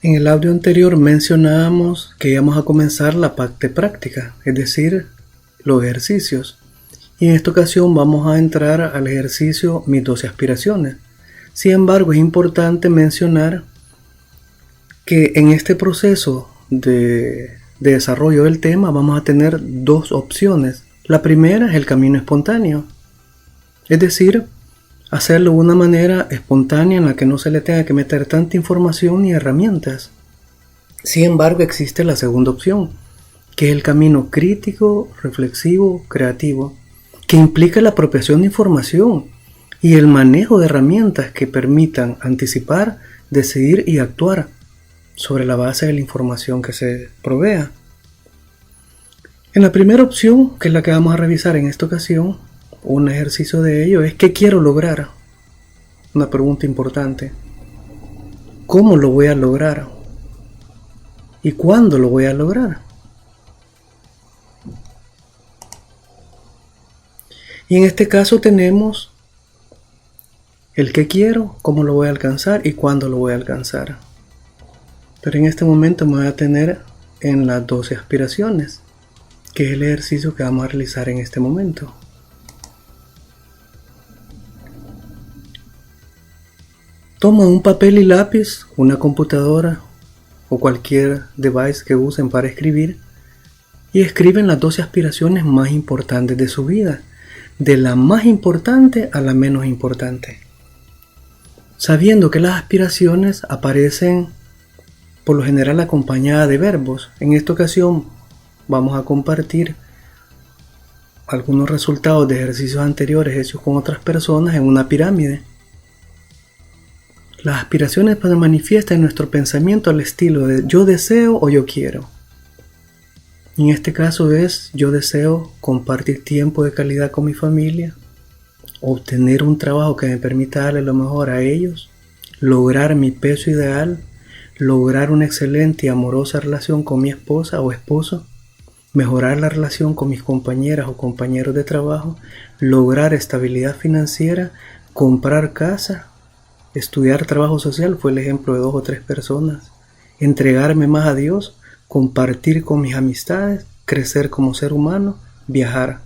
En el audio anterior mencionábamos que íbamos a comenzar la parte práctica, es decir, los ejercicios. Y en esta ocasión vamos a entrar al ejercicio mis 12 aspiraciones. Sin embargo, es importante mencionar que en este proceso de desarrollo del tema vamos a tener dos opciones. La primera es el camino espontáneo, es decir, hacerlo de una manera espontánea en la que no se le tenga que meter tanta información ni herramientas. Sin embargo, existe la segunda opción, que es el camino crítico, reflexivo, creativo, que implica la apropiación de información y el manejo de herramientas que permitan anticipar, decidir y actuar sobre la base de la información que se provea. En la primera opción, que es la que vamos a revisar en esta ocasión, un ejercicio de ello es ¿qué quiero lograr? Una pregunta importante. ¿Cómo lo voy a lograr? ¿Y cuándo lo voy a lograr? Y en este caso tenemos el qué quiero, cómo lo voy a alcanzar y cuándo lo voy a alcanzar. Pero en este momento me voy a tener en las 12 aspiraciones, que es el ejercicio que vamos a realizar en este momento. Toma un papel y lápiz, una computadora o cualquier device que usen para escribir y escriben las 12 aspiraciones más importantes de su vida, de la más importante a la menos importante. Sabiendo que las aspiraciones aparecen por lo general acompañadas de verbos, en esta ocasión vamos a compartir algunos resultados de ejercicios anteriores hechos con otras personas en una pirámide. Las aspiraciones se manifiestan en nuestro pensamiento al estilo de yo deseo o yo quiero. Y en este caso es yo deseo compartir tiempo de calidad con mi familia, obtener un trabajo que me permita darle lo mejor a ellos, lograr mi peso ideal, lograr una excelente y amorosa relación con mi esposa o esposo, mejorar la relación con mis compañeras o compañeros de trabajo, lograr estabilidad financiera, comprar casa, estudiar trabajo social, fue el ejemplo de 2 o 3 personas, entregarme más a Dios, compartir con mis amistades, crecer como ser humano, viajar.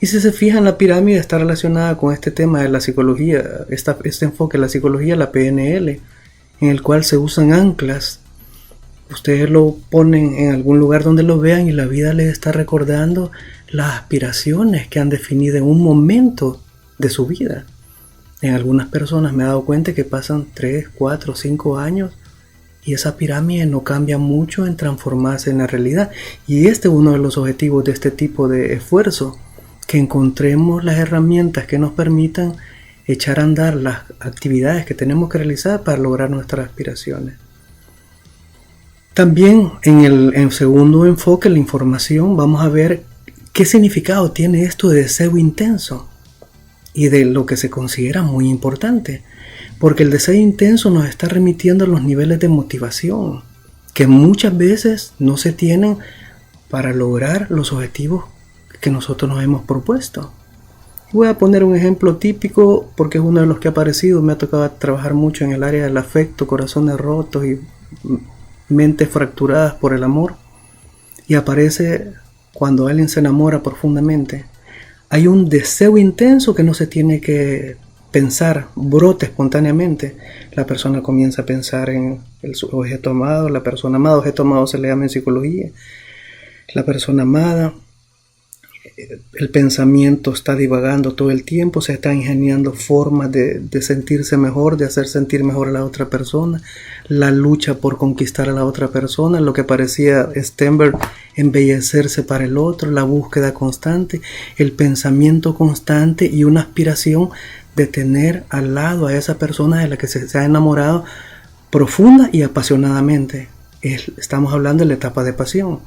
Y si se fijan, la pirámide está relacionada con este tema de la psicología, este enfoque de la psicología, la PNL, en el cual se usan anclas. Ustedes lo ponen en algún lugar donde lo vean y la vida les está recordando las aspiraciones que han definido en un momento de su vida. En algunas personas me he dado cuenta que pasan 3, 4, 5 años y esa pirámide no cambia mucho en transformarse en la realidad. Y este es uno de los objetivos de este tipo de esfuerzo, que encontremos las herramientas que nos permitan echar a andar las actividades que tenemos que realizar para lograr nuestras aspiraciones. También en el segundo enfoque, la información, vamos a ver qué significado tiene esto de deseo intenso y de lo que se considera muy importante, porque el deseo intenso nos está remitiendo a los niveles de motivación que muchas veces no se tienen para lograr los objetivos que nosotros nos hemos propuesto. Voy a poner un ejemplo típico porque es uno de los que ha aparecido. Me ha tocado trabajar mucho en el área del afecto, corazones rotos y mentes fracturadas por el amor, y aparece cuando alguien se enamora profundamente. Hay un deseo intenso que no se tiene que pensar, brota espontáneamente. La persona comienza a pensar en el objeto amado, la persona amada, objeto amado se le llama en psicología, la persona amada. El pensamiento está divagando todo el tiempo, se está ingeniando formas de sentirse mejor, de hacer sentir mejor a la otra persona, la lucha por conquistar a la otra persona, lo que parecía Stenberg, embellecerse para el otro, la búsqueda constante, el pensamiento constante y una aspiración de tener al lado a esa persona de la que se ha enamorado profunda y apasionadamente. Estamos hablando de la etapa de pasión.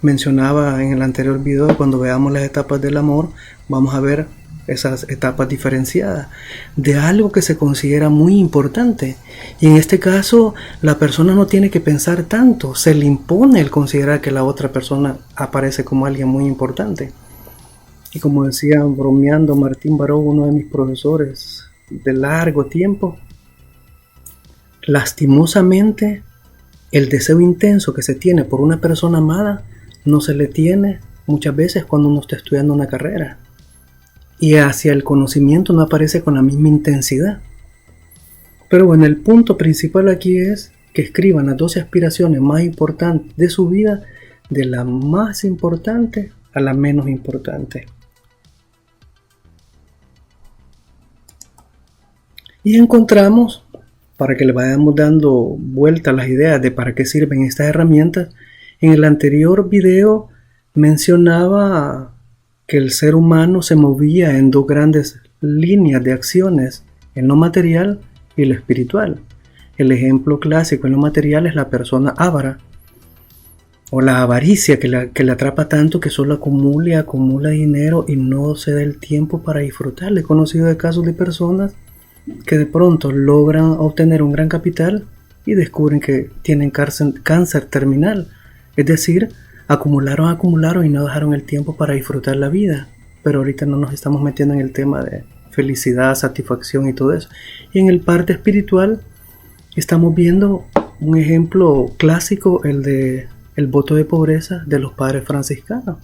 Mencionaba en el anterior video, cuando veamos las etapas del amor, vamos a ver esas etapas diferenciadas de algo que se considera muy importante. Y en este caso, la persona no tiene que pensar tanto, se le impone el considerar que la otra persona aparece como alguien muy importante. Y como decía bromeando Martín Baró, uno de mis profesores de largo tiempo, lastimosamente El deseo intenso que se tiene por una persona amada no se le tiene muchas veces cuando uno está estudiando una carrera. Y hacia el conocimiento no aparece con la misma intensidad. Pero bueno, el punto principal aquí es que escriban las 12 aspiraciones más importantes de su vida, de la más importante a la menos importante. Y encontramos, para que le vayamos dando vuelta a las ideas de para qué sirven estas herramientas, en el anterior video mencionaba que el ser humano se movía en dos grandes líneas de acciones, en lo material y lo espiritual. El ejemplo clásico en lo material es la persona avara, o la avaricia que le atrapa tanto que solo acumula dinero y no se da el tiempo para disfrutar. He conocido de casos de personas que de pronto logran obtener un gran capital y descubren que tienen cáncer terminal. Es decir, acumularon y no dejaron el tiempo para disfrutar la vida. Pero ahorita no nos estamos metiendo en el tema de felicidad, satisfacción y todo eso. Y en el parte espiritual estamos viendo un ejemplo clásico, el voto de pobreza de los padres franciscanos,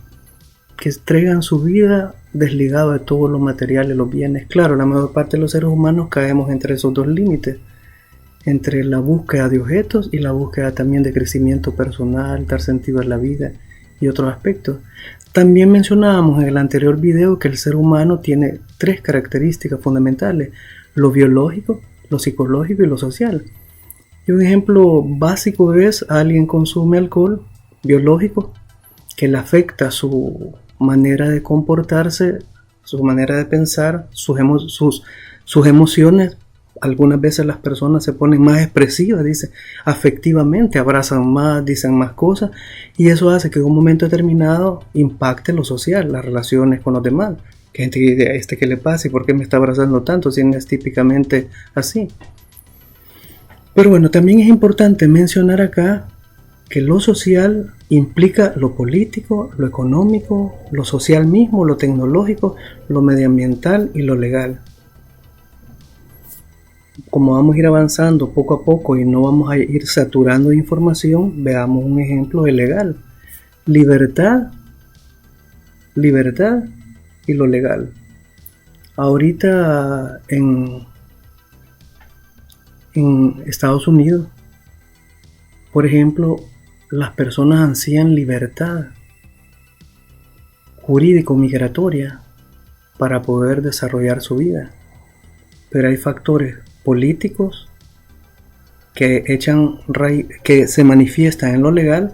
que entregan su vida desligado de todo lo material y los bienes. Claro, la mayor parte de los seres humanos caemos entre esos dos límites, entre la búsqueda de objetos y la búsqueda también de crecimiento personal, dar sentido a la vida y otros aspectos. También mencionábamos en el anterior video que el ser humano tiene 3 características fundamentales: lo biológico, lo psicológico y lo social. Y un ejemplo básico es: alguien consume alcohol biológico que le afecta su manera de comportarse, su manera de pensar, sus emociones. Algunas veces las personas se ponen más expresivas, dice, afectivamente, abrazan más, dicen más cosas, y eso hace que en un momento determinado impacte lo social, las relaciones con los demás. Que gente dice, ¿qué le pasa? ¿Y por qué me está abrazando tanto si no es típicamente así? Pero bueno, también es importante mencionar acá que lo social implica lo político, lo económico, lo social mismo, lo tecnológico, lo medioambiental y lo legal. Como vamos a ir avanzando poco a poco y no vamos a ir saturando de información, veamos un ejemplo de legal. Libertad y lo legal. Ahorita en Estados Unidos, por ejemplo, las personas ansían libertad jurídico-migratoria para poder desarrollar su vida. Pero hay factores políticos que se manifiestan en lo legal,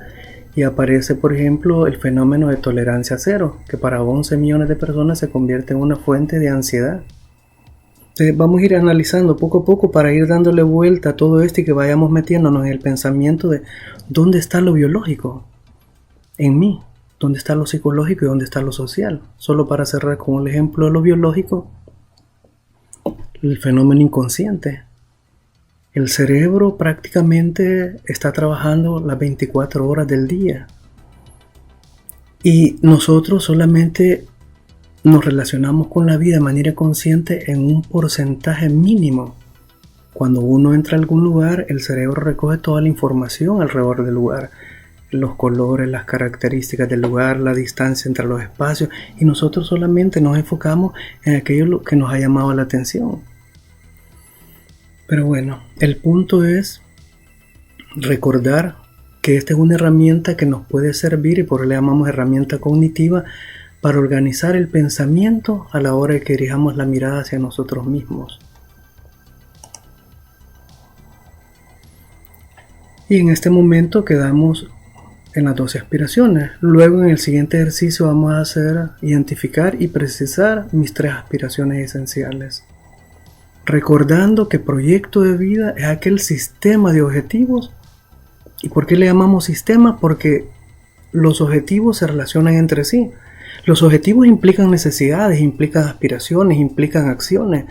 y aparece, por ejemplo, el fenómeno de tolerancia cero, que para 11 millones de personas se convierte en una fuente de ansiedad. Entonces vamos a ir analizando poco a poco para ir dándole vuelta a todo esto y que vayamos metiéndonos en el pensamiento de ¿dónde está lo biológico en mí? ¿Dónde está lo psicológico y dónde está lo social? Solo para cerrar con el ejemplo de lo biológico, el fenómeno inconsciente. El cerebro prácticamente está trabajando las 24 horas del día. Y nosotros solamente nos relacionamos con la vida de manera consciente en un porcentaje mínimo. Cuando uno entra a algún lugar, el cerebro recoge toda la información alrededor del lugar. Los colores, las características del lugar, la distancia entre los espacios. Y nosotros solamente nos enfocamos en aquello que nos ha llamado la atención. Pero bueno, el punto es recordar que esta es una herramienta que nos puede servir, y por eso le llamamos herramienta cognitiva, para organizar el pensamiento a la hora de que dirijamos la mirada hacia nosotros mismos. Y en este momento quedamos en las 12 aspiraciones. Luego en el siguiente ejercicio vamos a hacer identificar y precisar mis 3 aspiraciones esenciales. Recordando que proyecto de vida es aquel sistema de objetivos. ¿Y por qué le llamamos sistema? Porque los objetivos se relacionan entre sí. Los objetivos implican necesidades, implican aspiraciones, implican acciones.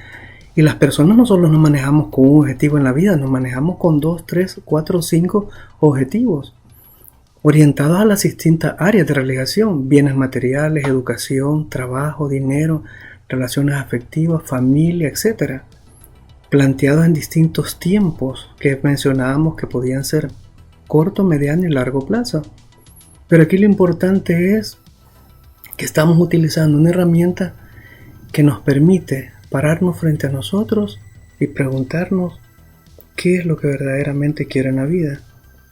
Y las personas no solo nos manejamos con un objetivo en la vida, nos manejamos con 2, 3, 4, 5 objetivos orientados a las distintas áreas de realización: bienes materiales, educación, trabajo, dinero, relaciones afectivas, familia, etc. Planteados en distintos tiempos que mencionábamos que podían ser corto, mediano y largo plazo. Pero aquí lo importante es que estamos utilizando una herramienta que nos permite pararnos frente a nosotros y preguntarnos qué es lo que verdaderamente quiero en la vida.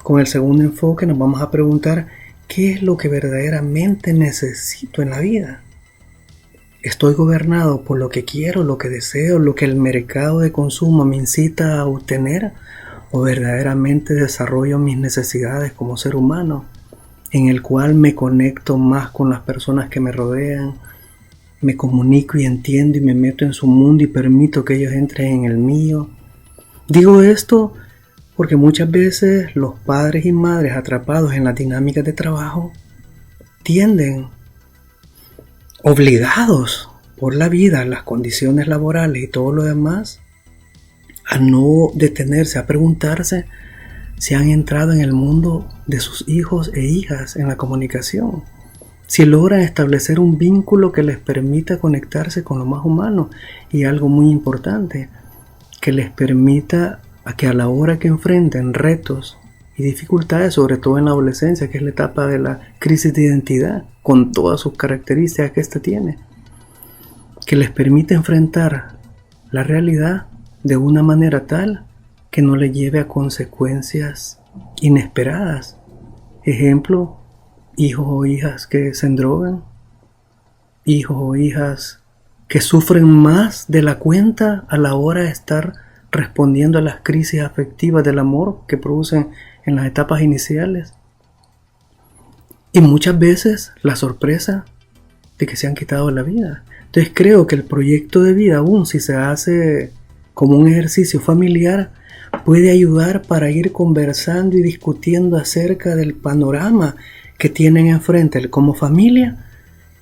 Con el segundo enfoque nos vamos a preguntar qué es lo que verdaderamente necesito en la vida. ¿Estoy gobernado por lo que quiero, lo que deseo, lo que el mercado de consumo me incita a obtener? ¿O verdaderamente desarrollo mis necesidades como ser humano, en el cual me conecto más con las personas que me rodean, me comunico y entiendo y me meto en su mundo y permito que ellos entren en el mío? Digo esto porque muchas veces los padres y madres atrapados en las dinámicas de trabajo tienden, obligados por la vida, las condiciones laborales y todo lo demás, a no detenerse, a preguntarse si han entrado en el mundo de sus hijos e hijas en la comunicación, si logran establecer un vínculo que les permita conectarse con lo más humano y algo muy importante, que les permita a que a la hora que enfrenten retos y dificultades, sobre todo en la adolescencia, que es la etapa de la crisis de identidad, con todas sus características que ésta tiene, que les permite enfrentar la realidad de una manera tal que no le lleve a consecuencias inesperadas. Ejemplo, hijos o hijas que se endrogan, hijos o hijas que sufren más de la cuenta a la hora de estar respondiendo a las crisis afectivas del amor que producen en las etapas iniciales. Y muchas veces la sorpresa de que se han quitado la vida. Entonces creo que el proyecto de vida, aún si se hace como un ejercicio familiar, puede ayudar para ir conversando y discutiendo acerca del panorama que tienen enfrente como familia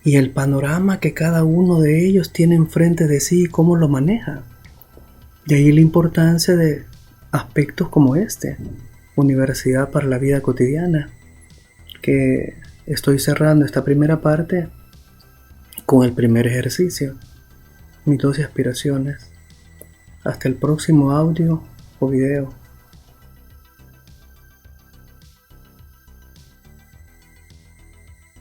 y el panorama que cada uno de ellos tiene enfrente de sí y cómo lo maneja. De ahí la importancia de aspectos como este, Universidad para la Vida Cotidiana, que estoy cerrando esta primera parte con el primer ejercicio, mis 12 aspiraciones. Hasta el próximo audio o video.